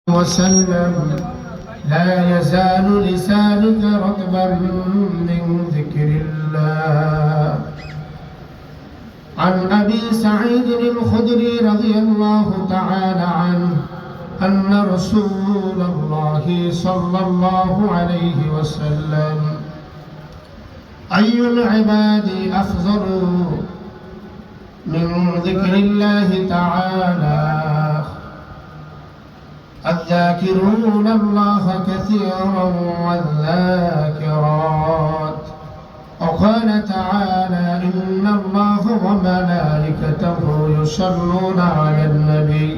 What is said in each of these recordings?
وسلم لا يزال لسانك رطبا من ذكر الله. عن أبي سعيد الخدري رضي الله تعالى عنه أن رسول الله صلى الله عليه وسلم أي العباد أفضل من ذكر الله تعالى الذاكرون الله كثيرا والذاكرات. وقال تعالى إن الله وملائكته يصلون على النبي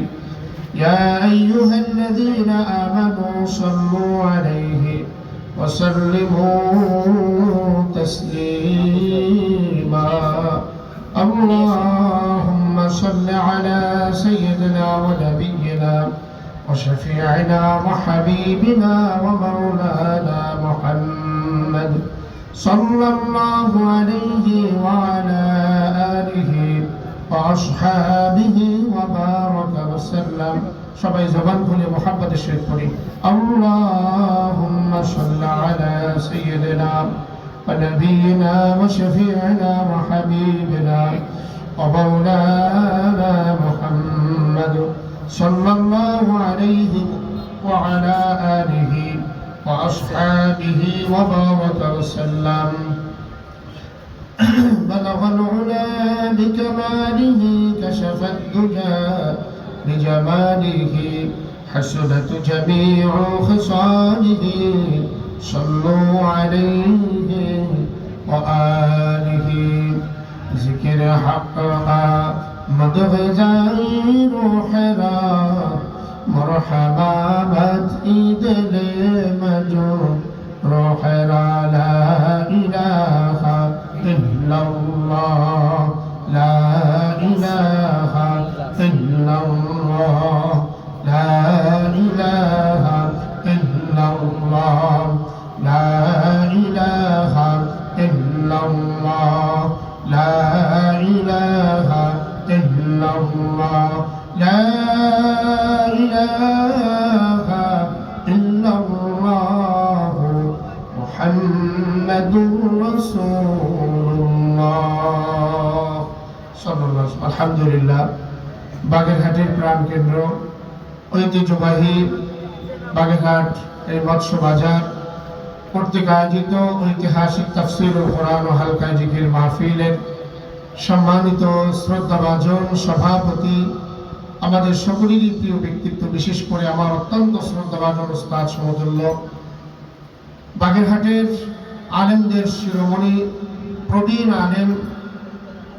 يا أيها الذين آمنوا صلوا عليه وسلموا تسليما. اللهم صل على سيدنا ونبينا وشفيعنا وحبيبنا ومولانا محمد صلى الله عليه وعلى آله وأصحابه وبارك وسلم. সবাই জবান খুলে মুহাব্বতের সহিত পড়ি اللهم صل على سيدنا ونبينا وشفيعنا وحبيبنا ومولانا محمد صلى الله عليه وعلى آله وأصحابه وبارك وسلم. بلغ العلا بكماله كشف الدجى بجماله حسنت جميع خصاله صلوا عليه وآله. ذكر حقا مدغ زائر حرا مرحبا بات إدل مجون روحرا لا إله إلا الله لا إله إلا الله لا إله إلا الله لا إله إلا الله لا إله إلا الله لا إله إلا الله محمد رسول الله صلى الله عليه وسلم. আলহামদুলিল্লাহ, বাগেরহাটের প্রাণকেন্দ্র ঐতিহ্যবাহী বাগেরহাট এই মৎস্য বাজার কর্তৃক আয়োজিত ঐতিহাসিক তাফসীরুল কোরআন ও হালকা জিকির মাহফিলের সম্মানিত শ্রদ্ধাভাজন সভাপতি, আমাদের সকলেরই প্রিয় ব্যক্তিত্ব, বিশেষ করে আমার অত্যন্ত শ্রদ্ধাভাজন উস্তাদ সমতুল্য বাগেরহাটের আলেমদের শিরোমণি প্রবীণ আলেম,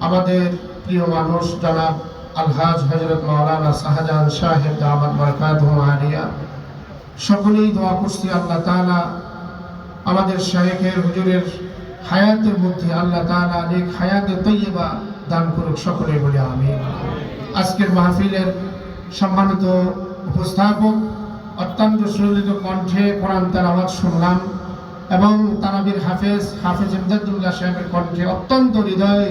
আমাদের প্রিয় মানুষ জনাব আলহাজ হযরত মাওলানা শাহজাহান সাহেব দামাত বরকাতুহু আলিয়া, সকলেই দোয়া করছি আল্লাহ তাআলা আমাদের শায়েখের হুজুরের হায়াতের মধ্যে আল্লাহ তাআলা নেক হায়াতে তৈয়বা দান করুক, সকলে বলি আমিন। আজকের মাহফিলের সম্মানিত উপস্থাপক, অত্যন্ত সুললিত কণ্ঠে কোরআন তেলাওয়াত শুনলাম এবং তারাবির হাফেজ ইমদাদুল্লাহ সাহেবের কণ্ঠে অত্যন্ত হৃদয়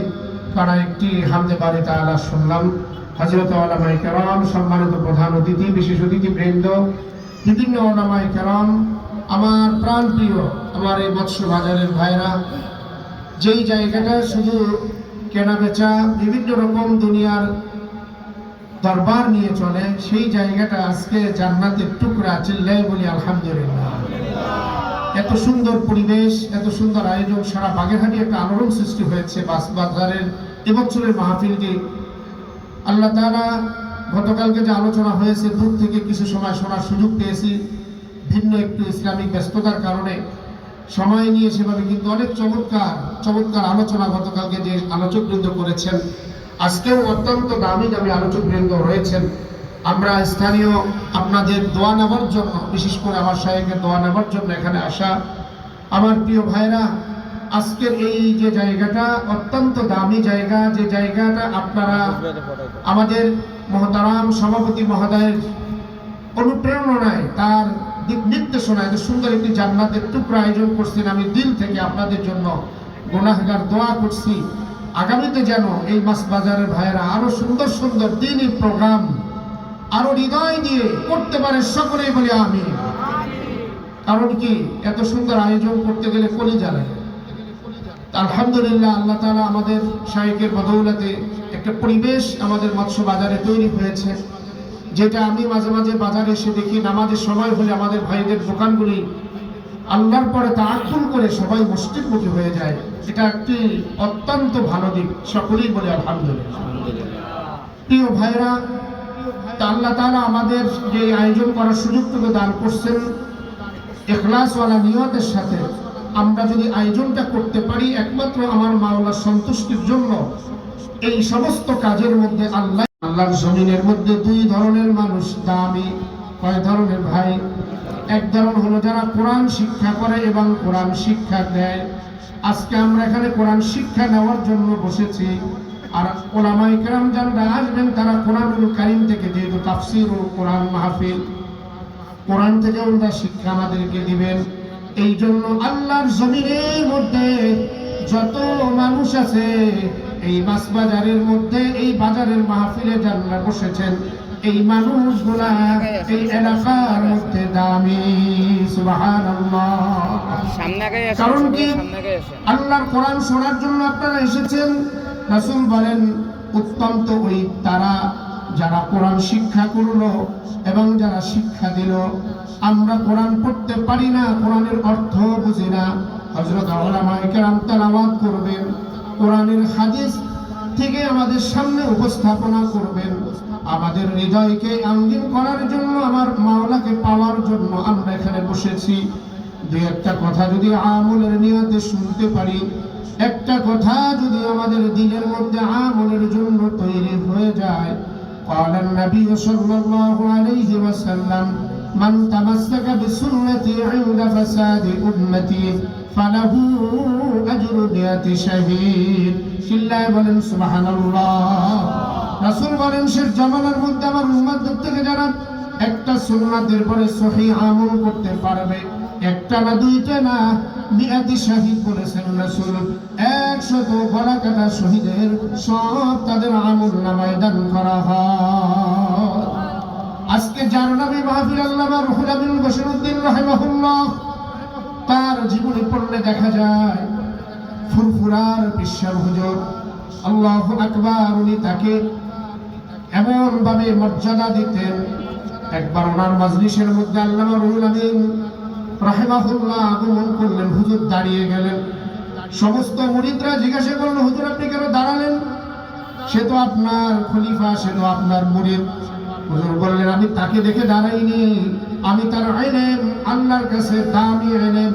কারা একটি হামদে বারি তাআলা শুনলাম। হযরত উলামায়ে কেরাম, সম্মানিত প্রধান অতিথি, বিশেষ অতিথিবৃন্দ, বিভিন্ন উলামায়ে কেরাম, আমার প্রাণ প্রিয় আমার এই মৎস্য বাজারের ভাইরা, যেই জায়গাটা শুধু কেনা বেচা বিভিন্ন রকম দুনিয়ার দরবার নিয়ে চলে, সেই জায়গাটা আজকে জান্নাতের টুকরা, চিল্লায় বলি আলহামদুলিল্লাহ। এত সুন্দর পরিবেশ, এত সুন্দর আয়োজন, সারা বাগেরহাটে একটা আলোড়ন সৃষ্টি হয়েছে বাজারের এবছরের মাহফিলটি। আল্লাহ তাআলা গতকালকে যে আলোচনা হয়েছে, দূর থেকে কিছু সময় শোনার সুযোগ পেয়েছি, ভিন্ন একটু ইসলামিক ব্যস্ততার কারণে সময় নিয়ে সেভাবে, কিন্তু অনেক চমৎকার আলোচনা গতকালকে যে আলোচকবৃন্দ করেছেন, আজকেও অত্যন্ত দামি আলোচকবৃন্দ রয়েছেন। আমরা স্থানীয় আপনাদের দোয়া নেওয়ার জন্য, বিশেষ করে আমার শায়েখের দোয়া নেওয়ার জন্য এখানে আসা। আমার প্রিয় ভাইরা, আজকের এই যে জায়গাটা অত্যন্ত দামি জায়গা, যে জায়গাটা আপনারা আমাদের মহতারাম সভাপতি মহোদয়ের অনুপ্রেরণায়, তার দিক নির্দেশনায় এত সুন্দর একটি জান্নাতের টুকরা আয়োজন করছেন। আমি দিল থেকে আপনাদের জন্য গুনাহগার দোয়া করছি, আগামীতে যেন এই মাছ বাজারের ভাইয়েরা আরো সুন্দর সুন্দর দিনই প্রোগ্রাম আরো হৃদয় দিয়ে করতে পারে সকলেই বলে আমি। কারণ কি, এত সুন্দর আয়োজন করতে গেলে কলিজা লাগে। আলহামদুলিল্লাহ, আল্লাহ তাআলা আমাদের শাইখের বদৌলতে একটা পরিবেশ আমাদের মৎস্য বাজারে তৈরি হয়েছে, যেটা আমি মাঝে মাঝে বাজারে এসে দেখি নামাজের সময় হলে আমাদের ভাইদের দোকানগুলি আল্লাহর পরে তাআক্কুল করে সবাই মসজিদমুখী হয়ে যায়। এটা একটি অত্যন্ত ভালো দিক, সকলেই বলে আলহামদুলিল্লাহ। প্রিয় ভাইরা, আল্লাহ তাআলা আমাদের যে আয়োজন করার সুযোগটুকু দান করছেন, ইখলাসওয়ালা নিয়তের সাথে আমরা যদি আয়োজনটা করতে পারি একমাত্র আমার মাওলার সন্তুষ্টির জন্য, এই সমস্ত কাজের মধ্যে আল্লাহর জমিনের মধ্যে দুই ধরনের মানুষ দামি। কয় ধরনের ভাই? এক ধরন হলো যারা কোরআন শিক্ষা করে এবং কোরআন শিক্ষা দেয়। আজকে আমরা এখানে কোরআন শিক্ষা নেওয়ার জন্য বসেছি, আর উলামায়ে কেরাম যারা আসবেন তারা কোরআনুল কারীম থেকে, যেহেতু তাফসীরুল কোরআন মাহফিল, কোরআন থেকে ওনারা শিক্ষা আমাদেরকে দিবেন। এই জন্য আল্লাহর জমিনের মধ্যে যত মানুষ আছে, এই মাছ বাজারের মধ্যে, এই বাজারের মাহফিলে যারা বসেছেন, এই মানুষগুলা এই এলাকার মধ্যে দামি। সুবহানাল্লাহ। কারণ কি, আল্লাহর কোরআন শোনার জন্য আপনারা এসেছেন। রাসূল বলেন উত্তম তো ওই তারা যারা কোরআন শিক্ষা করলো এবং যারা শিক্ষা দিল। আমরা কোরআন পড়তে পারি না, কোরআনের অর্থ বুঝি না, হযরত উলামায়ে কেরাম তেলাওয়াত করবেন, কোরআনের হাদিস থেকে আমাদের সামনে উপস্থাপনা করবেন। আমাদের হৃদয়কে আঙ্গিন করার জন্য, আমার মাওলাকে পাওয়ার জন্য আমরা এখানে বসেছি। দুই একটা কথা যদি আমলের নিয়তে শুনতে পারি, একটা কথা যদি আমাদের দিলের মধ্যে আমলের জন্য তৈরি হয়ে যায়। قال النبي صلى الله عليه وسلم من تمسك بسنتي عند فساد أمتي فله أجر 100 شهيد। চিল্লায় বলেন সুবহানাল্লাহ। রাসূল বলেন শেষ জামানার মধ্যে আমার উম্মত থেকে যারা একটা সুন্নাতের পরে সহিহ আমল করতে পারবে, একটা না দুইটা না, 100 শহীদ বলেছেন রাসূল। 100 গলা কাটা শহীদের সব তাদের আমল নামায় দান করা হয়। আজকে যার নামে মাহফিল আল্লামা রুহুল আমিন বশিরউদ্দিন রাহিমাহুল্লাহ, তার জীবনী পড়লে দেখা যায় ফুরফুরার বিশাল হুজুর, আল্লাহু আকবার, উনি তাকে এমন ভাবে মর্যাদা দিতেন। একবার ওনার মাজলিসের মধ্যে আল্লামা রুহুল আমিন রাহিমাহুল্লাহ আগমন করলেন, হুজুর দাঁড়িয়ে গেলেন। সমস্ত মুরিদরা জিজ্ঞাসা করলো, হুজুর আপনি কেন দাঁড়ালেন? সে তো আপনার খলিফা, সে তো আপনার মুরিদ। হুজুর বললেন আমি তাকে দেখে দাঁড়াইনি, আমি তার ইলম, আল্লাহর কাছে দামি ইলম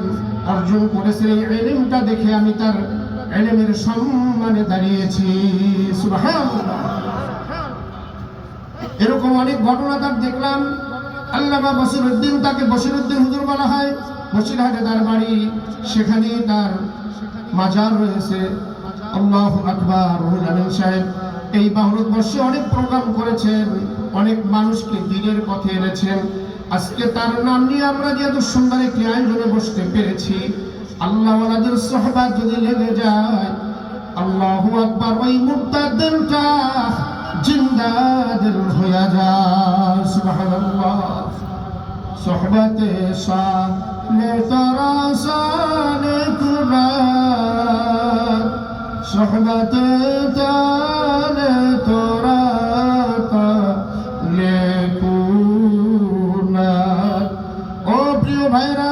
অর্জন করেছি, এই ইলমটা দেখে আমি তার ইলমের সম্মানে দাঁড়িয়েছি। সুবহানাল্লাহ। এরকম অনেক ঘটনা তার দেখলাম। আল্লামা বশিরউদ্দিন, তাকে বশিরউদ্দিন হুজুর বলা হয়, বসিরহাটে তার বাড়ি, সেখানে তার মাজার রয়েছে। আল্লাহু আকবার। রুহুল আমিন সাহেব এই ভারতবর্ষে অনেক প্রোগ্রাম করেছেন, অনেক মানুষকে দ্বীনের পথে এনেছেন। আজকে তার নাম নিয়ে আমরা যে এত সুন্দর একটি আয়োজনে বসতে পেরেছি, আল্লাহওয়ালাদের সোহবত যদি লেগে যায়, আল্লাহু আকবার, ওই মুর্তাদদেরটা জিন্দা দিল হয়ে যায়। সুবহানাল্লাহ। সোহবতে সালে তারা সালে কুরআন, সোহবতে তালে তোরা তালে কুরআন। ও প্রিয় ভাইরা,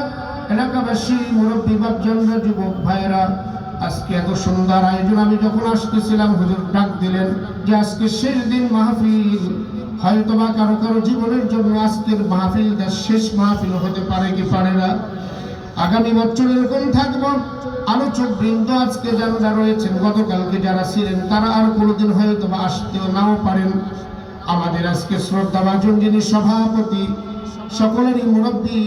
এলাকাবাসী, মুরব্বী বাপজনরা, যুবক ভাইরা, আজকে এত সুন্দর আয়োজন। আমি যখন আসতেছিলাম হুজুর ডাক দিলেন যে আজকে শেষ দিন মাহফিল, হয়তোবা কারো কারো জীবনের জন্য আজকের মাহফিলটা শেষ মাহফিল হতে পারে কি পারে না। আগামী বছর এরকম থাকবো। আলোচক বৃন্দ আজকে যারা রয়েছেন, গতকালকে যারা ছিলেন, তারা আর কোনোদিন হয়তোবা আসতেও নাও পারেন। আমাদের আজকে শ্রদ্ধাভাজন যিনি সভাপতি, সকলেরই মুরব্বী,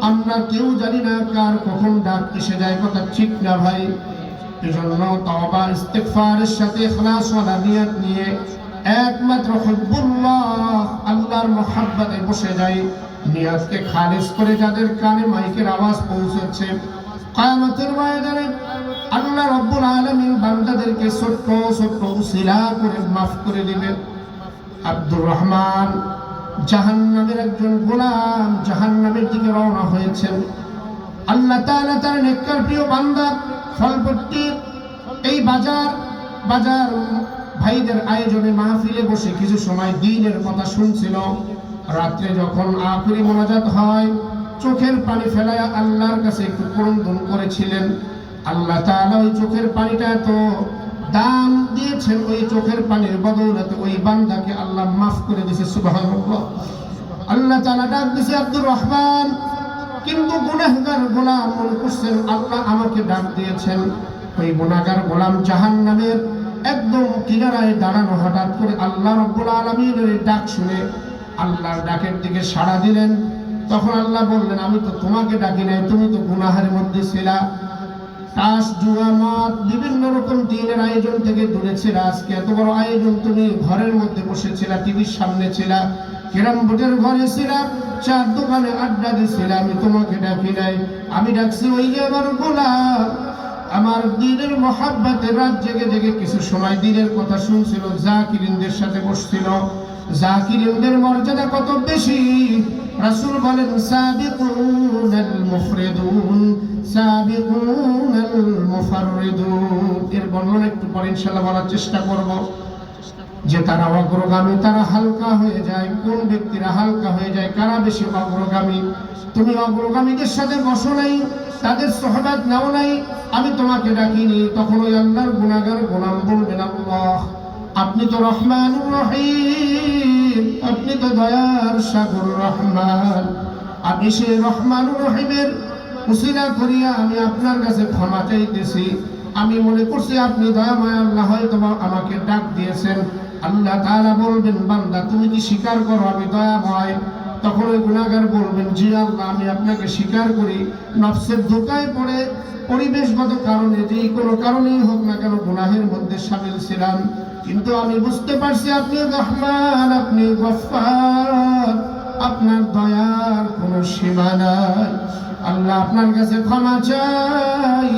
আমরা কেউ জানি না কার কখন ডাক এসে যায়, কথা ঠিক না ভাই। এজন্য তওবা ইস্তিগফারের সাথে ইখলাসওয়ালা নিয়ত নিয়ে একমাত্র হুব্বুল্লাহ, আল্লাহর মুহাব্বতে বসে যাই। নিয়তকে খালিস করে যাদের কানে মাইকের আওয়াজ পৌঁছেছে, কিয়ামতের ময়দানে আল্লাহ রাব্বুল আলামিন বান্দাদেরকে ছোট্ট ছোট্ট উসিলা করে মাফ করে দিবেন। আব্দুর রহমান জাহান্নামের একজন গোলাম জাহান্নামের দিকে রওনা হয়েছেন। আল্লাহ তাআলা তার নেককার প্রিয় বান্দা ফলপট্টির এই বাজার ভাইদের আয়োজনে মাহফিলে বসে কিছু সময় দ্বীনের কথা শুনছিল। রাত্রে যখন আখিরি মোনাজাত হয়, চোখের পানি ফেলায়া আল্লাহর কাছে একটু ক্রন্দন করেছিলেন। আল্লাহ তাআলা ওই চোখের পানিটা এত দাম দিয়েছেন, ওই চোখের পানির বদৌলতে ওই বান্দাকে আল্লাহ মাফ করে দিয়েছে। সুবহানাল্লাহ। আল্লাহ তাআলা ডাক দিয়েছে আব্দুর রহমান, কিন্তু গুনাহগার গোলাম মনে করছেন আল্লাহ আমাকে ডাক দিয়েছেন। ওই গুনাহগার গোলাম জাহান্নামের একদম কিনারায় দাঁড়ানো। হঠাৎ করে আল্লাহ রাব্বুল আলামিনের ডাক শুনে আল্লাহর ডাকের দিকে সাড়া দিলেন। তখন আল্লাহ বললেন, আমি তো তোমাকে ডাকি নাই, তুমি তো গুনাহের মধ্যে ছিলা। তাস জুয়া মদ বিভিন্ন রকম দিনের আয়োজন থেকে দূরে ছিলা। আজকে এত বড় আয়োজন, তুমি ঘরের মধ্যে বসেছিলা, টিভির সামনে ছিলা, ক্যারাম বোর্ডের ঘরে ছিলা, চার দোকানে আড্ডা দিছিলা। আমি তোমাকে ডাকি নাই, আমি ডাকছি ওই যে আমার গোলাম আমার দ্বীনের মহাব্বতের রাত জেগে জেগে কিছু সময় দ্বীনের কথা শুনছিল, জাকিরিনদের সাথে বসছিল। জাকিরিনদের মর্যাদা কত বেশি! রাসূল বলেন, সাবিকুনাল মুফরিদুন সাবিকুনাল মুফাররিদুন। এর বর্ণনা একটু পরে ইনশাআল্লাহ বলার চেষ্টা করব। যে তারা অগ্রগামী, তারা হালকা হয়ে যায়। কোন ব্যক্তিরা হালকা হয়ে যায়? কারা বেশি অগ্রগামী? তুমি অগ্রগামীদের সাথে বসো নাই, তাদের সোহবত নাও নাই, আমি তোমাকে ডাকিনি। তখন ওই আল্লাহর গুনাহগার গোলাম বলবেন, আল্লাহ আপনি তো রহমানুর রহিম, আপনি তো দয়ার সাগর রহমান, আপনি সেই রহমানুর রহিমের উসিলা করিয়া আমি আপনার কাছে ক্ষমা চাইতেছি। আমি মনে করছি আপনি দয়াময় আল্লাহ, হয়তো আমাকে ডাক দিয়েছেন। আল্লাহ তাআলা বলবেন, বান্দা তুমি কি স্বীকার করো আমি দয়াময়? তখন ওই গুনাহগার বলবেন, জি আল্লাহ আমি আপনাকে স্বীকার করি। নফসের ধোঁকায় পড়ে পরিবেশগত কারণে, যেই কোনো কারণেই হোক না কেন, গুনাহের মধ্যে শামিল ছিলাম, কিন্তু আমি বুঝতে পারছি আপনি রহমান, আপনি গফফার, আপনার দয়ার কোনো সীমা নাই। আল্লাহ আপনার কাছে ক্ষমা চাই,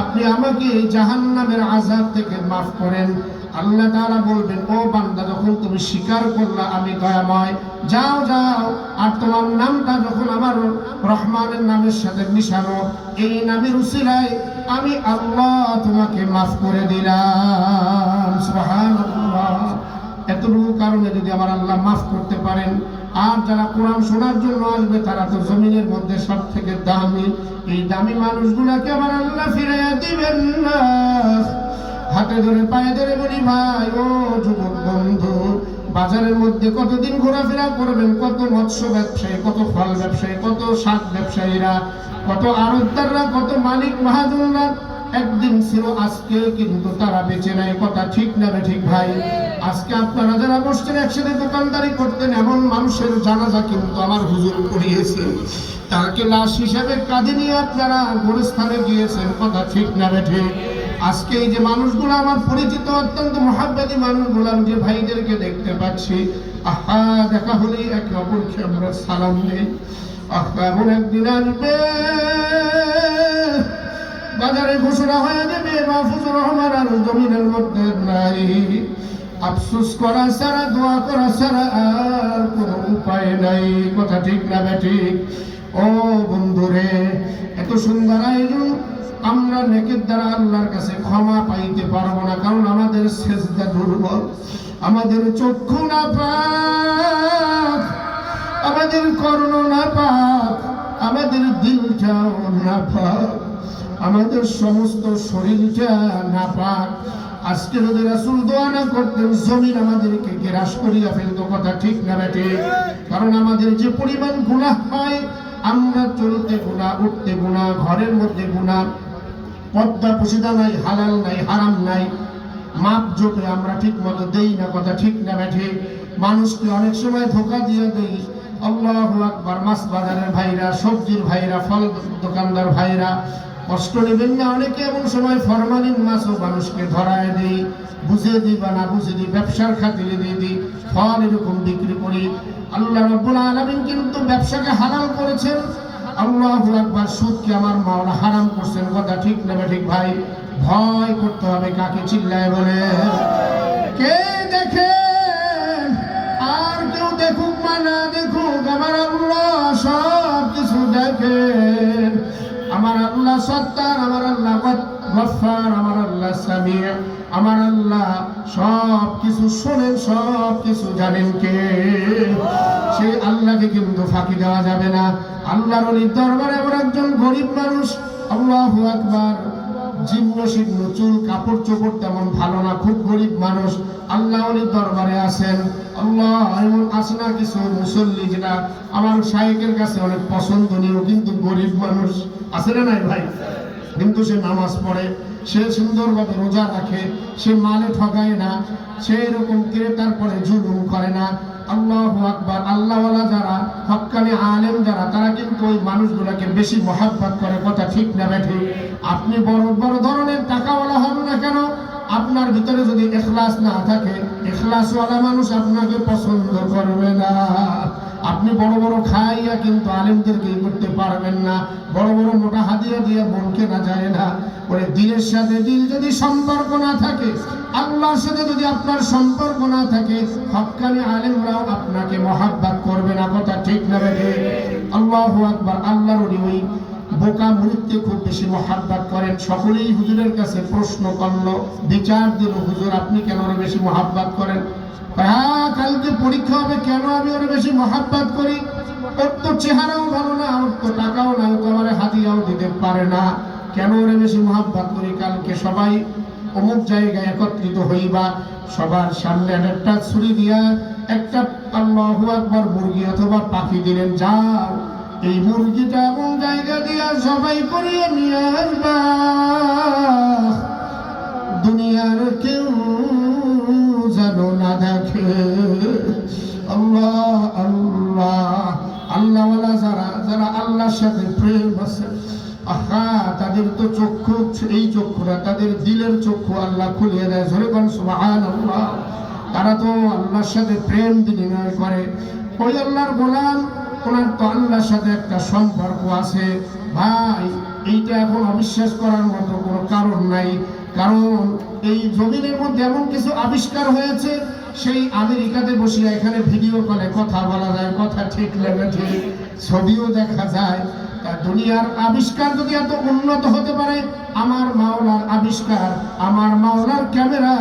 আপনি আমাকে জাহান্নামের আযাব থেকে মাফ করেন। আল্লাহ তাআলা বলবেন, ও বান্দা যখন তুমি স্বীকার করলা আমি দয়াময়, যাও যাও, আর তোমার নামটা যখন আমার রহমানের নামের সাথে মিশানো, এই নামের উসিলায় আমি আল্লাহ তোমাকে মাফ করে দিলাম। সুবহানাল্লাহ। এতটুকু কারণে যদি আমার আল্লাহ মাফ করতে পারেন, আর যারা কোরআন শোনার জন্য আসবে তারা তো জমিনের মধ্যে সব থেকে দামি। এই দামি মানুষগুলাকে আমার আল্লাহ ফিরাইয়া দিবেন না। হাতে ধরে পায়ে ধরে বলি, ভাই ও যুবক বন্ধু, বাজারের মধ্যে কতদিন ঘোরাফেরা করবেন? কত মৎস্য ব্যবসায়ী, কত ফল ব্যবসায়ী, কত শাক ব্যবসায়ীরা, কত আড়তদাররা, কত মালিক মহাজনরা একদিন ছিল, আজকে কিন্তু তারা বেঁচে নাই। কথা ঠিক না ঠিক ভাই? আজকে আপনারা যারা বসছেন একসাথে দোকানদারি করতেন, এমন মানুষের জানাজা কিন্তু আমার হুজুর পড়িয়েছে, তাকে লাশ হিসেবে কাঁধে নিয়ে আপনারা গোরস্থানে গিয়েছেন। কথা ঠিক না ঠিক? আজকে এই যে মানুষগুলো আমার পরিচিত অত্যন্ত মহাব্বতী মানুষগুলো, যে ভাইদেরকে দেখতে পাচ্ছি, আহা দেখা হলেই একে অপরকে আমরা সালাম দেই। এমন একদিন আসবে বাজারে ঘোষণা হয়ে যাবে, মাহফুজুর রহমান আর জমিনের মধ্যে নাই। আফসোস করা ছাড়া, দোয়া করা ছাড়া আর কোনো উপায় নাই। কথা ঠিক না ঠিক? ও বন্ধুরে, এত সুন্দর আয়োজন আমরা নেকের দ্বারা আল্লাহর কাছে ক্ষমা পাইতে পারবো না, কারণ আমাদের সেজদা দুর্বল, আমাদের চক্ষু না পাক, আমাদের কর্ণ না পাক, আমাদের দিলটাও না পাক, আমাদের সমস্ত শরীরটা না পাক। আজকে যদি রাসূল দোয়া না করতেন, জমিন আমাদেরকে গ্রাস করিয়া ফেলতো। কথা ঠিক না ঠিক? কারণ আমাদের যে পরিমাণ গুনাহ হয়, আমরা চলতে গুনাহ, উঠতে গুনাহ, ঘরের মধ্যে গুনাহ, পর্দা পশিদা নাই, হালাল নাই, হারাম নাই, মাপ জোপে আমরা ঠিক মতো দেই না। কথা ঠিক না ঠিক? মানুষকে অনেক সময় ধোঁকা দিয়ে দেই। আল্লাহু আকবার। মাছ বাজারের ভাইরা, সবজির ভাইরা, ফল দোকানদার ভাইরা, কষ্ট নেবেন না। অনেকে এমন সময় ফরমালিন মাছও মানুষকে ধরায় দেই, বুঝে দিই বা না বুঝে দিই, ব্যবসার খাতিরে দিয়ে দিই, ফল এরকম বিক্রি করি। আল্লাহ রাব্বুল আলামিন কিন্তু ব্যবসাকে হালাল করেছেন। আল্লাহু আকবার। সুদকে আমার মাওলা হারাম করছেন। কথা ঠিক না ঠিক ভাই? ভয় করতে হবে কাকে? চিল্লায় বলে কে দেখে আর কেউ দেখুক, না দেখুক, আমার আল্লাহ সব কিছু দেখেন। আমার আল্লাহ সত্তার, আমার আল্লাহ গফফার, আমার আল্লাহ সামিউ, আমার আল্লাহ সব কিছু শোনেন, সব কিছু জানেন। কে? সেই আল্লাহকে কিন্তু ফাঁকি দেওয়া যাবে না। আল্লাহর ওলির দরবারে এমন একজন গরিব মানুষ, আল্লাহু আকবার, জীর্ণ শীর্ণ চুল, কাপড় চোপড় তেমন ভালো না, খুব গরিব মানুষ, আল্লাহ ওলির দরবারে আছেন। আল্লাহ এমন আছে না কিছু মুসল্লি যেটা আমার শাইখের কাছে অনেক পছন্দনীয়, কিন্তু গরিব মানুষ আছে না নাই ভাই? কিন্তু সে নামাজ পড়ে, সে সুন্দরভাবে রোজা রাখে, সে মালে ঠকায় না, সে এরকম ক্রেতার পরে জুলুম করে না। আল্লাহু আকবার। আল্লাহওয়ালা যারা, হক্কানি আলেম যারা, তারা কিন্তু ওই মানুষগুলোকে বেশি মহাব্বত করে। কথা ঠিক না বেঠি? আপনি বড় বড় ধরনের টাকাওয়ালা হন না কেন, আপনার ভিতরে যদি ইখলাস না থাকে, ইখলাসওয়ালা মানুষ আপনাকে পছন্দ করবে না। আপনি বড় বড় খাইয়া কিন্তু আলেমদেরকে করতে পারবেন না। বড় বড় মোটা হাদিয়া দিয়ে মন কেনা যায় না। ওই দিলের সাথে দিল যদি সম্পর্ক না থাকে, আল্লাহর সাথে যদি আপনার সম্পর্ক না থাকে, হক্কানি আলেমরাও আপনাকে মহাব্বত করবে না। কথা ঠিক না বেঠি? আল্লাহু আকবার। আল্লাহর ওই বোকা মুরিদকে খুব বেশি মহাব্বত করেন। সকলেই হুজুরের কাছে প্রশ্ন করলো, বিচার দিল, হুজুর আপনি কেন ওর বেশি মহাব্বত করেন? হ্যাঁ, কালকে পরীক্ষা হবে, কেন আমি ওর বেশি মহাব্বত করি? ওর তো চেহারাও ভালো না, ওর তো টাকাও না, ও তো আমার হাদিয়াও দিতে পারে না, কেন ওরে বেশি মহাব্বত করি? কালকে সবাই অমুক জায়গায় একত্রিত হইবা, সবার সামনে একটা ছুরি দিয়া একটা আল্লাহু আকবার মুরগি অথবা পাখি দিলেন, যাও এই মুরগিটা এমন জায়গা দিয়া সবাই করিয়ে নিয়ে আসবা, দুনিয়ার কেউ যেন না দেখে। আল্লাহ আল্লাহ। আল্লাহওয়ালা যারা, যারা আল্লাহর সাথে প্রেম আছে, আহা, তাদের তো চক্ষু, এই চক্ষুরা তাদের দিলের চক্ষু আল্লাহ খুলিয়ে দেয়। জোরে বল সুবহানাল্লাহ। তারা তো আল্লাহর সাথে প্রেম বিনিময় করে। ওই আল্লাহর গোলাম, ওনার তো আল্লাহর সাথে একটা সম্পর্ক আছে। ভাই, এইটা এখন অবিশ্বাস করার মতো কোনো কারণ নাই। কারণ এই জমিনের মধ্যে এমন কিছু আবিষ্কার হয়েছে, সেই আমেরিকাতে বসিয়া এখানে ভিডিও কলে কথা বলা যায়। কথা ঠিক লেগেছে? ছবিও দেখা যায়। তা দুনিয়ার আবিষ্কার যদি এত উন্নত হতে পারে, আমার মাওলার আবিষ্কার, আমার মাওলার ক্যামেরা,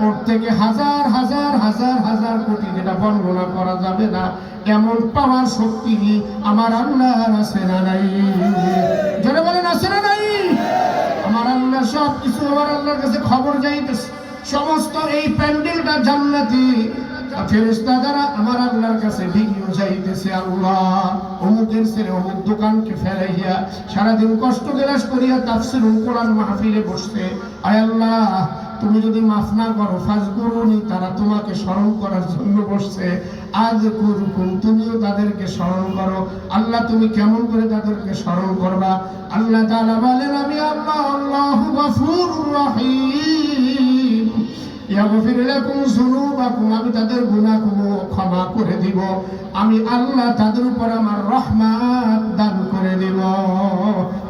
ওর থেকে হাজার হাজার হাজার হাজার কোটি, যেটা বর্ণনা করা যাবে না, এমন পাওয়ার শক্তি আমার আল্লাহর আছে না নাই? যারা বলেন আছে না নাই? আমার আল্লাহ সব কিছু, আমার আল্লাহর কাছে খবর যাইতেছে। সমস্ত এই প্যান্ডেলটা জান্নাতি, ফেরেশতা দ্বারা আমার আল্লাহর কাছে ভিডিও যাইতেছে। আল্লাহ অমুকের ছেলে অমুক দোকানকে ফেলাইয়া সারাদিন কষ্ট গেলাস করিয়া তাফসীরুল কোরআন মাহফিলে বসতে, আয় আল্লাহ তুমি যদি মাফ না করো, ফাজকুরুনি, তারা তোমাকে স্মরণ করার জন্য বসছে। আযকুরুকুম, তুমিও তাদেরকে স্মরণ করো। আল্লাহ তুমি কেমন করে তাদেরকে স্মরণ করবা? আল্লাহ তাআলা বলেন, আমি আল্লাহ আল্লাহু গফুরুর রহিম, ইয়াগফির লাকুম যুনুবাকুম, আমি তাদের গুনাহগুলো ক্ষমা করে দিব। আমি আল্লাহ তাদের উপর আমার রহমত দান করে দিব।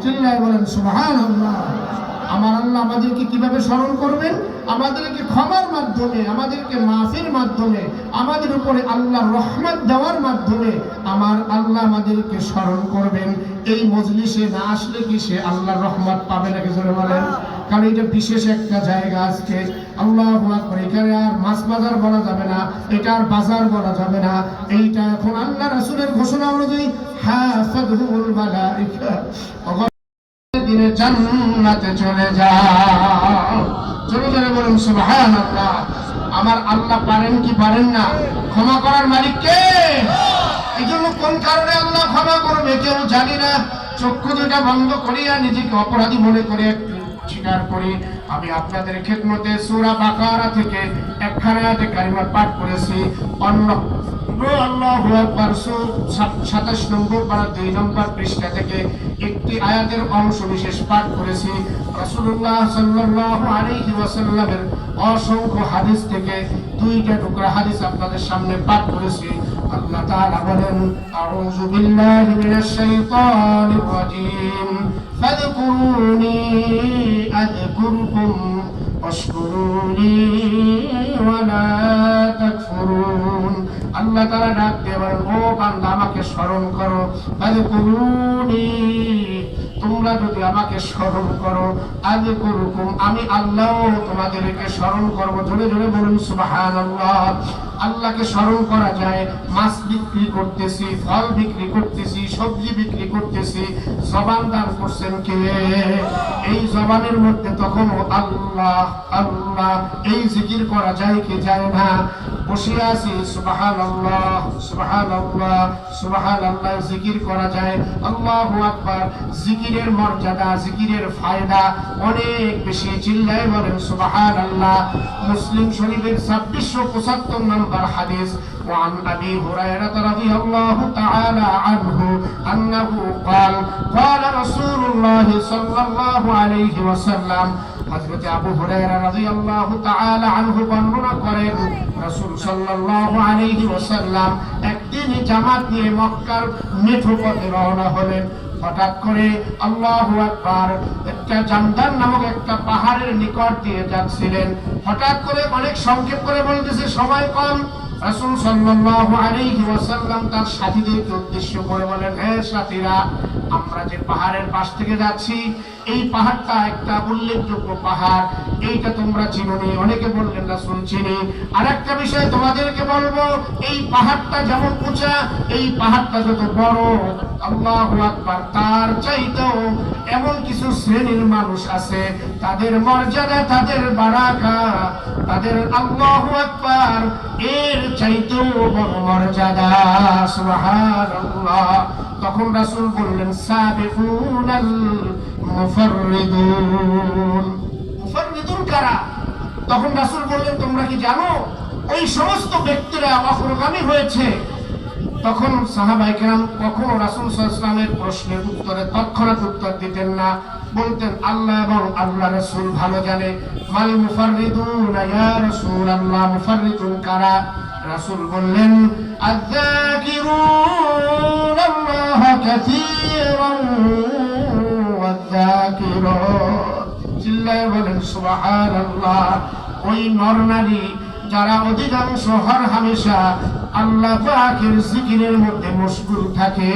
চিল্লায় বলেন সুবহানাল্লাহ। আমার আল্লাহ আমাদেরকে কিভাবে স্মরণ করবেন? আমাদেরকে ক্ষমার মাধ্যমে, আমাদেরকে মাফের মাধ্যমে, আমাদের উপরে আল্লাহর রহমত দেওয়ার মাধ্যমে আমার আল্লাহ আমাদেরকে স্মরণ করবেন। এই মজলিসে না আসলে কি সে আল্লাহর রহমত পাবে নাকি? জোরে বলেন। কারণ এটা বিশেষ একটা জায়গা আজকে। আল্লাহু আকবার। এখানে আর মাছ বাজার বলা যাবে না, এটা আর বাজার বলা যাবে না। এইটা এখন আল্লাহ রাসূলের ঘোষণা অনুযায়ী হাফাযহুল মালায়েকা, দিনে জান্নাতে চলে যাও। জোরে জোরে বলুন সুবহানাল্লাহ। আমার আল্লাহ পারেন কি পারেন না? ক্ষমা করার মালিক কে? এই জন্য কোন কারণে আল্লাহ ক্ষমা করবে কেউ জানি না। চক্ষু দুটা বন্ধ করিয়া নিজেকে অপরাধী মনে করে স্বীকার করি। আমি আপনাদের খেদমতে সূরা বাকারা থেকে একখানা আয়াতে কারিমা পাঠ করেছি। আল্লাহু আকবার। 27 নম্বর পারা 2 নম্বর পৃষ্ঠা থেকে একটি আয়াতের অংশ বিশেষ পাঠ করেছি। রাসূলুল্লাহ সাল্লাল্লাহু আলাইহি ওয়াসাল্লামের অসংখ্য হাদিস থেকে 2টা টুকরা হাদিস আপনাদের সামনে পাঠ করেছি। আল্লাহ তাআলা বলেন, আউযু বিল্লাহি মিনাশ শাইতানির রাজীম, ফাযকুরুনি আযকুরকুম ওয়াশকুরুনি ওয়া লা তাকফুরুন। আল্লাহ তাআলা ডাক দিয়ে বলেন, ও বান্দা আমাকে স্মরণ করো, ফাযকুরুনি, তোমরা যদি আমাকে স্মরণ করো, আযকুরুকুম, আমি আল্লাহ তোমাদেরকে স্মরণ করব। জোরে জোরে বলুন সুবহানাল্লাহ। আল্লাহকে স্মরণ করা যায়, মাছ বিক্রি করতেছি, ফল বিক্রি করতেছি, সবজি বিক্রি করতেছি, জবান দান করছেন কে? এই জবানের মধ্যে তখন আল্লাহ আল্লাহ এই জিকির করা যায় কি যায় না? বসে আছি, সুবহানাল্লাহ সুবহানাল্লাহ সুবহানাল্লাহ জিকির করা যায়। আল্লাহু আকবার। জিকিরের মর্যাদা, জিকিরের ফায়দা অনেক বেশি। চিল্লায়ে বলেন সুবহানাল্লাহ। মুসলিম শরীফের 2675 নম্বর হাদিস, وعن أبي هريرة رضي الله تعالى عنه أنه قال قال رسول الله صلى الله عليه وسلم, হযরত আবু হুরায়রা রাদিয়াল্লাহু তাআলা আনহু বর্ণনা করেন, রাসূল সাল্লাল্লাহু আলাইহি ওয়াসাল্লাম একদিন জামাত নিয়ে মক্কার মেঠো পথে রওনা হলেন। হঠাৎ করে আল্লাহু আকবার, একটা জামদান নামক একটা পাহাড়ের নিকট দিয়ে যাচ্ছিলেন। হঠাৎ করে অনেক সংক্ষেপ করে বলতেছে, সময় কম। রাসূল সাল্লাল্লাহু আলাইহি ওয়াসাল্লাম তার সাথীদেরকে উদ্দেশ্য করে বলেন, হে সাথীরা, আমরা যে পাহাড়ের পাশ থেকে যাচ্ছি, এই পাহাড়টা একটা উল্লেখযোগ্য পাহাড়, এইটা তোমরা চিনোনি। অনেকে বললেন রাসূল চিনি। আর একটা বিষয় তোমাদেরকে বলবো, এই পাহাড়টা যেমন উঁচা, এই পাহাড়টা যত বড়, আল্লাহু আকবার, তার চাইতেও এমন কিছু শ্রেণীর মানুষ আছে, তাদের মর্যাদা, তাদের বারাকা, তাদের আল্লাহু আকবার এর চাইতেও বড় মর্যাদা। সুবহানাল্লাহ। তখন রাসূল বললেন, সাবিকুনাল মুফাররিদুন। মুফাররিদুন কারা? তখন রাসূল বললেন, তোমরা কি জানো ওই সমস্ত ব্যক্তিরা অগ্রগামী হয়েছে? তখন সাহাবায়ে কেরাম কখনো রাসূল সাল্লাল্লাহু আলাইহি ওয়াসাল্লামের প্রশ্নের উত্তরে তৎক্ষণাৎ উত্তর দিতেন না, বলতেন আল্লাহ এবং আল্লাহ রাসূল ভালো জানে। মাল মুফাররিদুন ইয়া রাসূলুল্লাহ, মুফাররিদুন কারা? রাসূল বললেন, আয-যাকিরুনাল্লাহ কাসীরান ওয়ায-যাকিরাত। চিল্লায়ে বলেন সুবহানাল্লাহ। ওই নর নারী যারা অধিকাংশ হর হামেশা আল্লাহ পাকের জিকিরের মধ্যে মশগুল থাকে,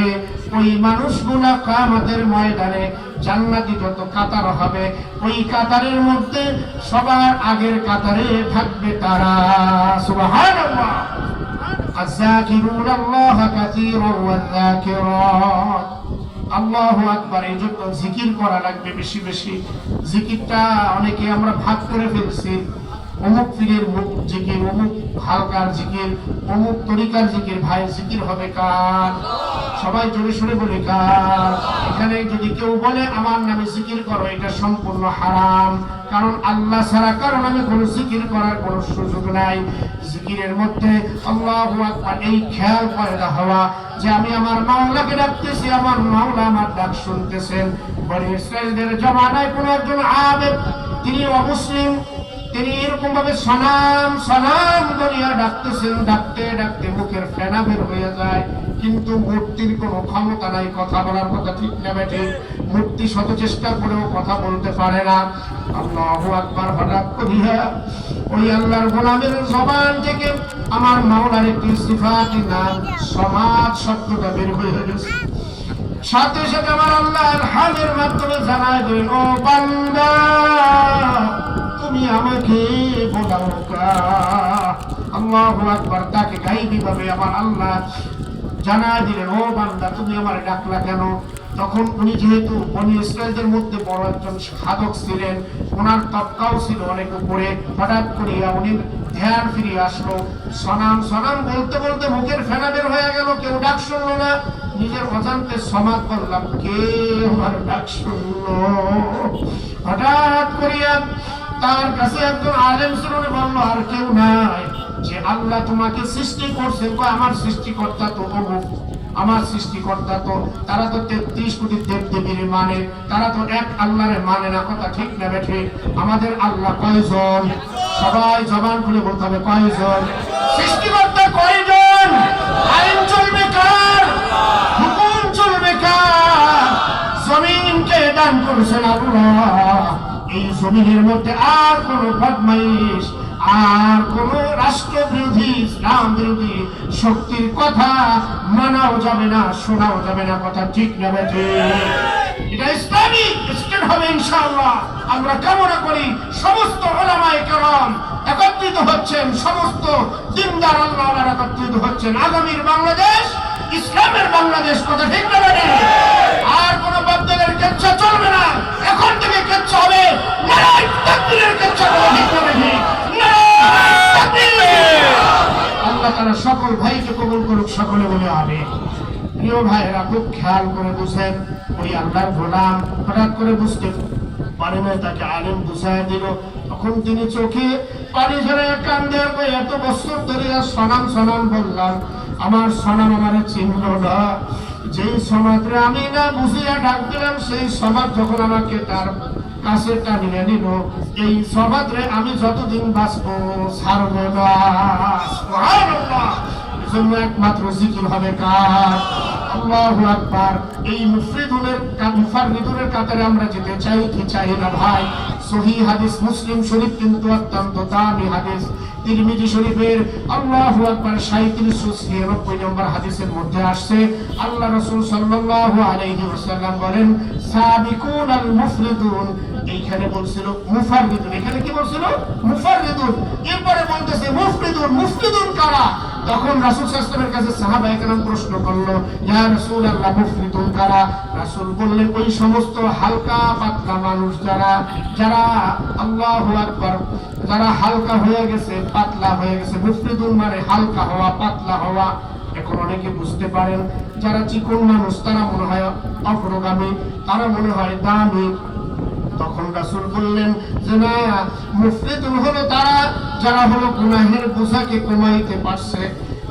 ওই মানুষগুলা কিয়ামতের ময়দানে জান্নাতি যত কাতার হবে, ওই কাতারের মধ্যে সবার আগের কাতারে থাকবে তারা। সুবহানাল্লাহ। আয-যাকিরুনাল্লাহ কাসীরান ওয়ায-যাকিরাত। আল্লাহু আকবার। এই জন্য জিকির করা লাগবে বেশি বেশি। জিকিরটা অনেকে আমরা ভাগ করে ফেলছি, অমুক পীরের জিকির, অমুক হালকার জিকির, অমুক তরিকার জিকির। ভাই, জিকির হবে কার? সবাই জোরে সোরে বলে কার? এখানে যদি কেউ বলে আমার নামে জিকির করো, এটা সম্পূর্ণ হারাম। কারণ আল্লাহ ছাড়া কারো নামে কোনো জিকির করার কোনো সুযোগ নাই। জিকিরের মধ্যে আল্লাহু আকবার এই খেয়াল পয়দা হওয়া যে আমি আমার মাওলাকে ডাকতেছি, আমার মাওলা আমার ডাক শুনতেছেন। বনি ইসরাঈলদের জমানায় কোন একজন আবেদ, তিনি অমুসলিম, তিনি এরকম ভাবে সালাম সালাম বলিয়া ডাকতেছেন, ডাকতে ডাকতে মুখের ফেনা বের হয়ে যায়, কিন্তু মূর্তির কোনো ক্ষমতা নাই কথা বলার। কথা ঠিক না বেঠে? মূর্তি শত চেষ্টা করেও কথা বলতে পারে না। আল্লাহু আকবার। হঠাৎ করিয়া ওই আল্লাহর গোলামের জবান থেকে আমার মাওলার একটি সিফাতি নাম সমাজ শব্দটা বের হয়ে গেছে। সাথে সাথে আমার আল্লাহর হালের মাধ্যমে জানায় দিলেন, ও বান্দা, তুমি আমাকে বলাও কা। আল্লাহু আকবার। তাকে গায়বী ভাবে আমার আল্লাহ জানায় দিলেন, ও বান্দা, তুমি আমারে ডাকলা কেন? তখন উনি যেহেতু বনি ইসরাঈলদের মধ্যে বড় একজন সাধক ছিলেন, ওনার তবকাও ছিল অনেক উপরে। হঠাৎ করিয়া উনি ধ্যান ফিরিয়ে আসলো। সনাম সনাম বলতে বলতে মুখের ফেনা বের হয়ে গেল, কেউ ডাক শুনলো না। নিজের অজান্তে সমাদ করলাম, কে আমার ডাক শুনলো? হঠাৎ করিয়া তার কাছে একজন আলেম ছিল, বললো, আর কেউ নাই, যে আল্লাহ তোমাকে সৃষ্টি করছেন। আমার সৃষ্টিকর্তা তো অমুক, আমার সৃষ্টিকর্তা তো, তারা তো 33 কোটি দেব দেবীর মানে, তারা তো এক আল্লাহরে মানে না। কথা ঠিক না বেঠে? আমাদের আল্লাহ কয়জন? সবাই জবান খুলে বলতে হবে, কয়জন? সৃষ্টিকর্তা কয়জন? আইন চলবে কার? হুকুম চলবে কার? জমিনকে দান করেছেন আল্লাহ। এই জমিনের মধ্যে আর কোন বদমাইশ, আর কোন রাষ্ট্রবিরোধী ইসলাম বিরোধী শক্তির কথা মানাও যাবে না, শোনাও যাবে না। কথা ঠিক না বেঠে? এটা ইসলামিক স্টেট হবে ইনশাআল্লাহ। আমরা কামনা করি সমস্ত উলামায়ে কেরাম একত্রিত হচ্ছেন, সমস্ত দিনদার আল্লাহওয়ালা একত্রিত হচ্ছেন। আগামীর বাংলাদেশ ইসলামের বাংলাদেশ। কথা ঠিক না বেঠে? আর কোন বাদদালের কেচ্ছা চলবে না। এখন থেকে কেচ্ছা হবে নারায়ে তাকবীরের কেচ্ছা। কথা ঠিক না বেঠে? আল্লাহ তাআলা সকল ভাইকে কবুল করুক, সকলে বলে আমিন। প্রিয় ভাইরা, খুব খেয়াল করে বুঝেন, ওই আল্লাহর গোলাম হঠাৎ করে বুঝতে পারে না, তাকে আলেম বুঝায় দিল। তখন তিনি চোখে পানি ঝরে কান্দে, এত বছর ধরে সনাম সনাম বললাম, আমার সনাম আমারে চিনল না। যেই সমাজে আমি না বুঝিয়া ডাক দিলাম, সেই সমাজ যখন আমাকে তার কাছে টানিয়ে নিল, এই সমাজে আমি যতদিন বাঁচবো ছাড়ব না। সুবহানাল্লাহ। এজন্য একমাত্র জিকির হবে কার? আল্লাহু আকবার। এই মুফাররিদুনের কাতারে আমরা যেতে চাই কি চাই না ভাই? সহিহ হাদিস মুসলিম শরীফ কিন্তু অত্যন্ত দামি হাদিস। তিরমিজি শরীফের আল্লাহু আকবার 3796 নম্বর হাদিসের মধ্যে আসছে, আল্লাহ রাসূল সাল্লাল্লাহু আলাইহি ওয়াসাল্লাম বলেন, সাবিকুনাল মুফরিদুন। এইখানে বলছিল মুফাররিদুন, এখানে কি বলছিল? মুফাররিদুন। এরপরে বলতেছে মুফরিদুন। মুফরিদুন কারা? তখন রাসূল সাল্লাল্লাহু আলাইহি ওয়াসাল্লামের কাছে সাহাবায়ে কেরাম প্রশ্ন করলো, ইয়া রাসূলুল্লাহ, মুফরিদুন কারা? রাসূল বললেন, ওই সমস্ত হালকা পাতলা মানুষ যারা আল্লাহু আকবার, যারা হালকা হয়ে গেছে, পাতলা হয়ে গেছে। মুফরিদুন মানে হালকা হওয়া, পাতলা হওয়া। এখন অনেকে বুঝতে পারেন, যারা চিকন মানুষ তারা মনে হয় অগ্রগামী, তারা মনে হয় দামি। তখন রাসূল বললেন যে না, মুফরিদুন হলো তারা যারা হলো গুনাহের বোঝাকে কমাইতে পারছে,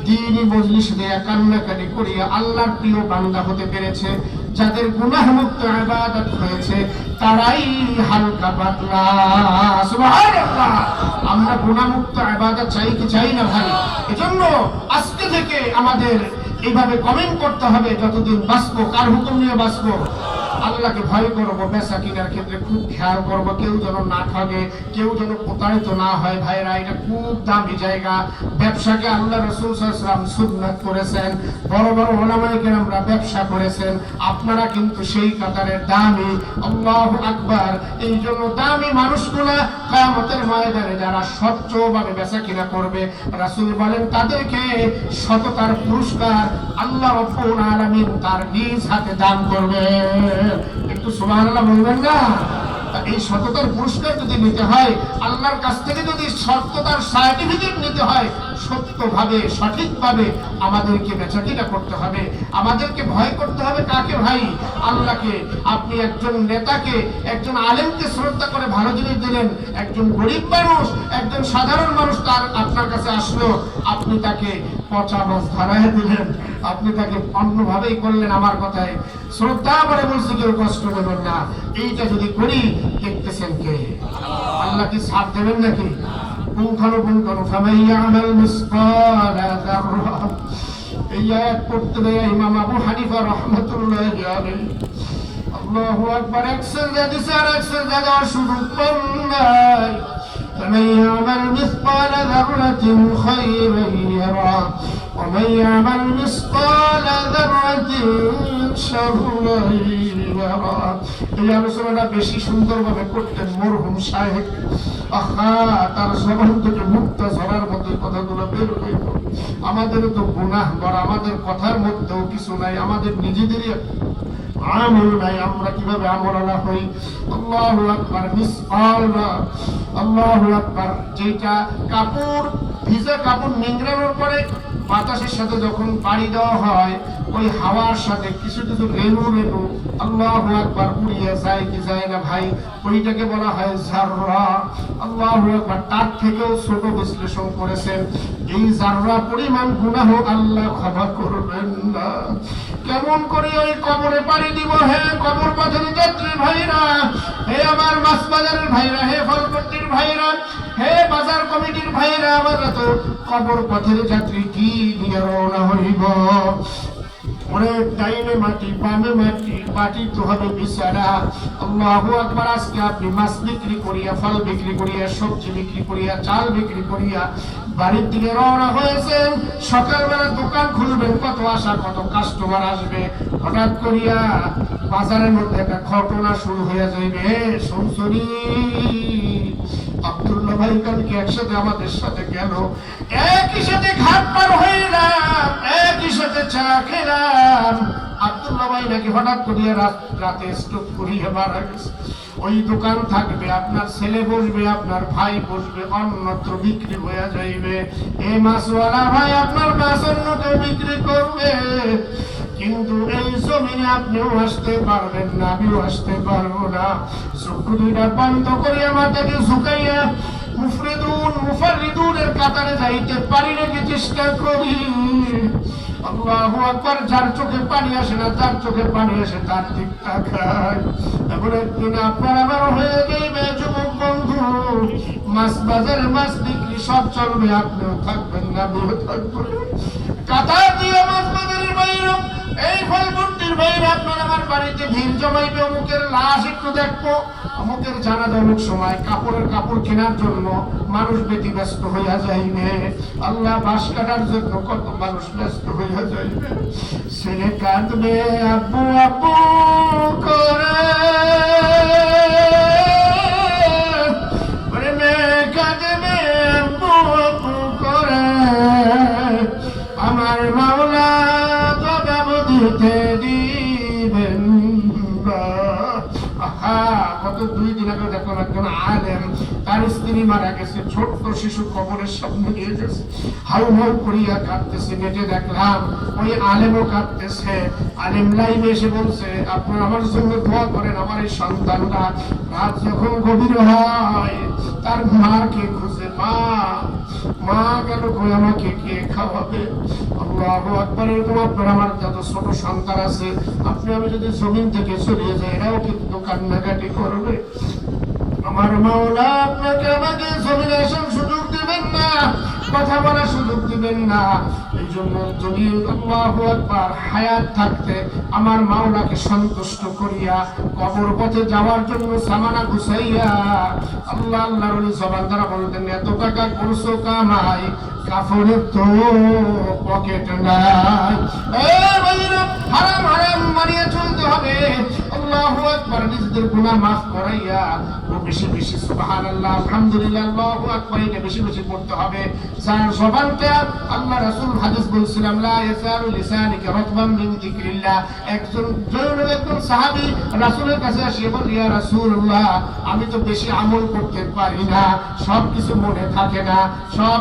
দ্বীনি মজলিস দেয়া কান্নাকাটি করিয়া আল্লাহর প্রিয় বান্দা হতে পেরেছে, যাদের গুনাহ মুক্ত ইবাদত হয়েছে, তারাই হালকা পাতলা। সুবহানাল্লাহ। আমরা গুনাহ মুক্ত ইবাদত চাই কি চাই না ভাই? এজন্য আজকে থেকে আমাদের এইভাবে কমেন্ট করতে হবে, যতদিন বাঁচবো কার হুকুম নিয়ে বাঁচবো? আল্লাহকে ভয় করবো। বেচা কিনার ক্ষেত্রে খুব খেয়াল করবো, কেউ যেন না ঠকে, কেউ যেন প্রতারিত না হয়। ভাইরা, এটা খুব দামি জায়গা। ব্যবসাকে আল্লাহ রাসূল সাল্লাল্লাহু আলাইহি ওয়াসাল্লাম সুন্নাত করেছেন, বড় বড় উলামায়ে কেরামরা ব্যবসা করেছেন। আপনারা কিন্তু সেই কাতারের দামি। আল্লাহু আকবার। এই জন্য দামি মানুষগুলা কিয়ামতের ময়দানে যারা স্বচ্ছভাবে বেচা কিনা করবে, রাসূল বলেন তাদেরকে সততার পুরস্কার আল্লাহ রাব্বুল আলামিন তার নিজ হাতে দান করবে। একটু সুবহানাল্লাহ বলবেন না? এই সততার পুরস্কার যদি নিতে হয়, আল্লাহর কাছ থেকে যদি সততার সার্টিফিকেট নিতে হয়, সত্যভাবে সঠিকভাবে আমাদেরকে বেচাকিনা করতে হবে। আমাদেরকে ভয় করতে হবে কাকে ভাই? আল্লাহকে। আপনি একজন নেতাকে, একজন আলেমকে শ্রদ্ধা করে ভালো জিনিস দিলেন, একজন গরিব মানুষ, একজন সাধারণ মানুষ তার আপনার কাছে আসলো, আপনি তাকে পচা মাছ ধরায় দিলেন, আপনি তাকে অন্যভাবেই করলেন। আমার কথায় শ্রদ্ধা করে বলছি, কেউ কষ্ট নেবেন না। এইটা যদি করি, দেখতেছেন কে? আল্লাহ কি সাথ দেবেন নাকি? পুঙ্খানুপুঙ্খানু ফামান ইয়ামাল মিসকালা যাররা। এই আয়াত পড়তে দেয় ইমাম আবু হানিফা রাহমাতুল্লাহি আলাইহি। আল্লাহু আকবার। এক সেজদা দিছে আর এক সেজদা দেওয়ার সুযোগ পান নাই। ফামান ইয়ামাল মিসকালা যাররাতিন খায়রান ইয়ারা ওয়া মান ইয়ামাল মিসকালা যাররাতিন শাররান ইয়ারা। এই আলোচনাটা বেশি সুন্দরভাবে করতেন মরহুম সাহেব। আহা, তার জবান থেকে মুক্তা ঝরার মতো কথাগুলো বের হইল। আমাদের তো গুনাহ করা, আমাদের কথার মধ্যেও কিছু নাই, আমাদের নিজেদেরই আমল নাই। আমরা কিভাবে আমলানা হই? আল্লাহু আকবার। মিসকালা, আল্লাহু আকবার। যেটা কাপড়, ভিজা কাপড় নিংড়ানোর পরে বাতাসের সাথে যখন পাড়ি দেওয়া হয়, ওই হাওয়ার সাথে কিছু কিছু রেণু রেণু আল্লাহু আকবার উড়িয়ে যায় কি যায় না ভাই? ওইটাকে বলা হয় জাররা। আল্লাহু আকবার। তার থেকেও ছোট বিশ্লেষণ করেছেন, এই জাররা পরিমাণ গুনাহ আল্লাহ ক্ষমা করবেন না। কেমন করে ওই কবরে পাড়ি দিব? হে কবর পথের যাত্রী ভাইরা, হে আমার মাছ বাজারের ভাইরা, হে ফলপট্টির ভাইরা, হে বাজার কমিটির ভাইরা, আমরা তো কবর পথের যাত্রী কি নিয়ে রওনা হইব? ওরে ডাইনে মাটি বামে মাটি, মাটি তো হবে বিছানা। আল্লাহু আকবার। আজকে আপনি মাছ বিক্রি করিয়া, ফল বিক্রি করিয়া, সবজি বিক্রি করিয়া, চাল বিক্রি করিয়া বাড়ির দিকে রওনা হয়েছেন। সকালবেলা দোকান খুলবেন, কত আশা, কত কাস্টমার আসবে। হঠাৎ করিয়া বাজারের মধ্যে একটা ঘটনা শুরু হয়ে যাইবে। শুনছনি আব্দুল্লাহ ভাই কালকে একসাথে আমাদের সাথে গেল, একই সাথে ঘাট পার হইলাম, একই সাথে চা খেলাম। আব্দুল্লাহ ভাই নাকি হঠাৎ করিয়া রাতে স্ট্রোক করিয়া মারা গেছে। ওই দোকান থাকবে, আপনার ছেলে বসবে, আপনার ভাই বসবে, অন্যত্র বিক্রি হয়ে যাইবে। এই মাছওয়ালা ভাই আপনার মাছ অন্যকে বিক্রি করবে, কিন্তু এই জমিনে আপনিও আসতে পারবেন না, আমিও আসতে পারবো না। চক্ষু দুইটা বন্ধ করিয়া মাথাকে ঝুঁকাইয়া মুফরিদুন মুফাররিদুনের কাতারে যাইতে পারি নাকি চেষ্টা করি। আল্লাহু আকবার। যার চোখে পানি আসে না, যার চোখে পানি আসে তার দিক তাকায়। এখন একদিন আপনার আবার হয়ে যাইবে যুবক বন্ধু, মাছ বাজারে মাছ বিক্রি সব চলবে, আপনিও থাকবেন না, আমিও থাকবো না। কাতার দিয়ে মাছ বাজারের বাইরে এই ফলবন্টির বাইরে আপনার আমার বাড়িতে ভিড় জমাইবে, অমুকের লাশ একটু দেখবো, অমুকের জানাজা, অমুক সময় কাপড়ের কাপড় কেনার জন্য মানুষ ব্যতিব্যস্ত হইয়া যাইবে। আল্লাহ বাঁশ কাটার জন্য কত মানুষ ব্যস্ত হইয়া যাইবে। ছেলে কাঁদবে আব্বু আব্বু করে, মেয়ে কাঁদবে আব্বু আব্বু করে। আমার মাওলা জবাব দিতে দিবেন না। গত 2 দিন আগে দেখলাম একজন আলেম, তার স্ত্রী মারা গেছে, ছোট্ট শিশু কবরের সামনে নিয়ে গেছে, হাউ হাউ করিয়া কাঁদতেছে। নেটে দেখলাম ওই আলেমও কাঁদতেছে। আলেম লাইভে এসে বলছে, আপনারা আমার জন্য দোয়া করেন, আমার এই সন্তানরা রাত যখন গভীর হয় তার মাকে খুঁজে, মা গেল কই, আমাকে কে খাওয়াবে? আল্লাহু আকবার। এরকম আপনার আমার যত ছোট সন্তান আছে, আপনি আমি যদি জমিন থেকে চলে যাই, এরাও কিন্তু কান্নাকাটি করবে। আমার মাওলা আপনাকে আমাকে জমিনে আসার সুযোগ দিবেন না, কথা বলার সুযোগ দিবেন না। এই জন্য যদি আল্লাহু আকবার হায়াত থাকতে আমার মাওলাকে সন্তুষ্ট করিয়া কবর পথে যাওয়ার জন্য সামানা গুছাইয়া, আল্লাহ আল্লাহর ওলি জবান দ্বারা বলতেন, এত টাকা করছো কামাই, কাফনের তো পকেট নাই। হারাম হারাম মানিয়ে চলতে হবে। আল্লাহু আকবার। নিজেদের গুনাহ মাফ করাইয়া বেশি বেশি সুবহানাল্লাহ, আলহামদুলিল্লাহ, আল্লাহু আকবার এটা বেশি বেশি পড়তে হবে। যার জবানটা আল্লাহ রাসূল হাদিস বলছিলাম, লা ইয়াসারু লিসানিকা রাতবান মিন যিকরিল্লাহ। একজন সাহাবী রাসূলের কাছে এসে বলল, ইয়া রাসূলুল্লাহ, আমি তো বেশি আমল করতে পারি না, সব কিছু মনে থাকে না, সব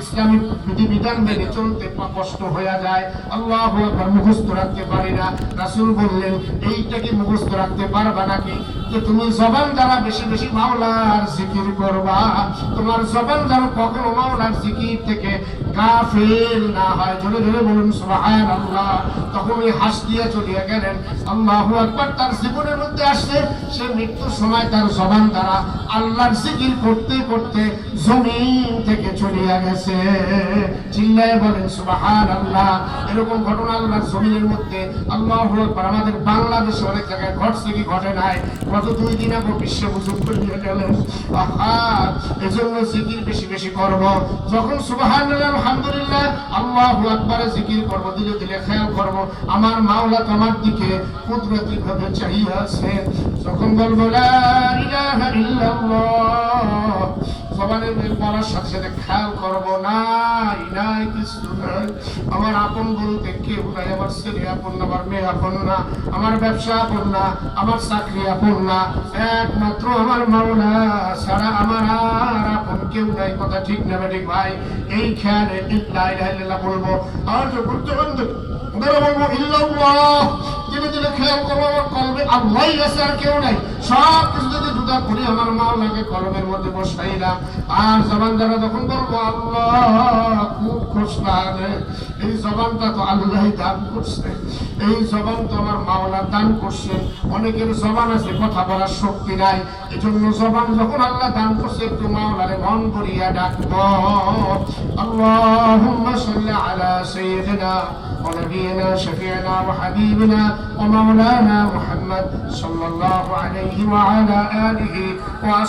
ইসলামী বিধিবিধান মেনে চলতে কষ্ট হয়ে যায়, আল্লাহু আকবার মুখস্থ রাখতে পারি না। রাসূল বললেন, এইটা কি মুখস্থ রাখতে পারবা নাকি? যে তুমি জবান দ্বারা বেশি বেশি মাওলার জিকির করবা, তোমার জবান দ্বারা কখনো মাওলার জিকির থেকে গাফিল না হয়। জোরে জোরে বলুন সুবহানাল্লাহ। তখন ওই হাস দিয়ে চলিয়া গেলেন। আল্লাহু আকবার। তার জীবনের মধ্যে আসছে, সে মৃত্যুর সময় তার জবান দ্বারা আল্লাহর জিকির করতে করতে জমিন থেকে চলিয়া গেছে। চিল্লায়ে বলেন সুবহানাল্লাহ। এরকম ঘটনা আল্লাহর জমিনের মধ্যে আল্লাহু আকবার আমাদের বাংলাদেশে অনেক জায়গায় ঘটছে কি ঘটে নাই? গত 2 দিন আগে বিশ্ব বুঝুক করিয়া গেলেন। এজন্য জিকির বেশি বেশি করব। যখন সুবহানাল্লাহ, আলহামদুলিল্লাহ, আল্লাহু আকবার জিকির করব, দিলে দিলে খেয়াল করব আমার মাওলা তোমার দিকে কুদরতি ভাবে চাহিয়ে আছে। যখন বলবো লা ইলাহা ইল্লাল্লাহ, জবানের বলার সাথে সাথে খেয়াল করবো নাই নাই কিছু নাই, আমার আপন বলতে কেউ নাই, আমার ছেলে আপন না, আমার মেয়ে আপন না, আমার ব্যবসা আপন না, আমার চাকরি আপন না, একমাত্র আমার মাওলা ছাড়া আমার আর আপন কেউ নাই। কথা ঠিক না ঠিক ভাই? এই খেয়ালে লা ইলাহা ইল্লাল্লাহ বলবো, আর যখন বলবো ইল্লাল্লাহ, ধীরে ধীরে খেয়াল করবো আমার কলবে আল্লাহই আছে, আর কেউ নাই। সব কিছু যদি জুদা করি আমার মাওলাকে কলবের মধ্যে বসাইলাম, আর জবান দ্বারা যখন বলবো আল্লাহ, খুব খোঁজ না রে। এই জবানটা তো আল্লাহ দান করছে, এই জবান তো আমার মাওলা দান করছে। অনেকের জবান আছে কথা বলার শক্তি নাই, এজন্য জবান যখন আল্লাহ দান করছে একটু মাওলারে মন করিয়া ডাকবো। আল্লাহুম্মা সাল্লি আলা সাইয়্যিদিনা ওয়া নাবিয়িনা শাফি'না ওয়া হাবিবিনা ওয়া মাওলানা মুহাম্মদ সাল্লাল্লাহু আলাইহি ওয়া আলা আলিহি ওয়া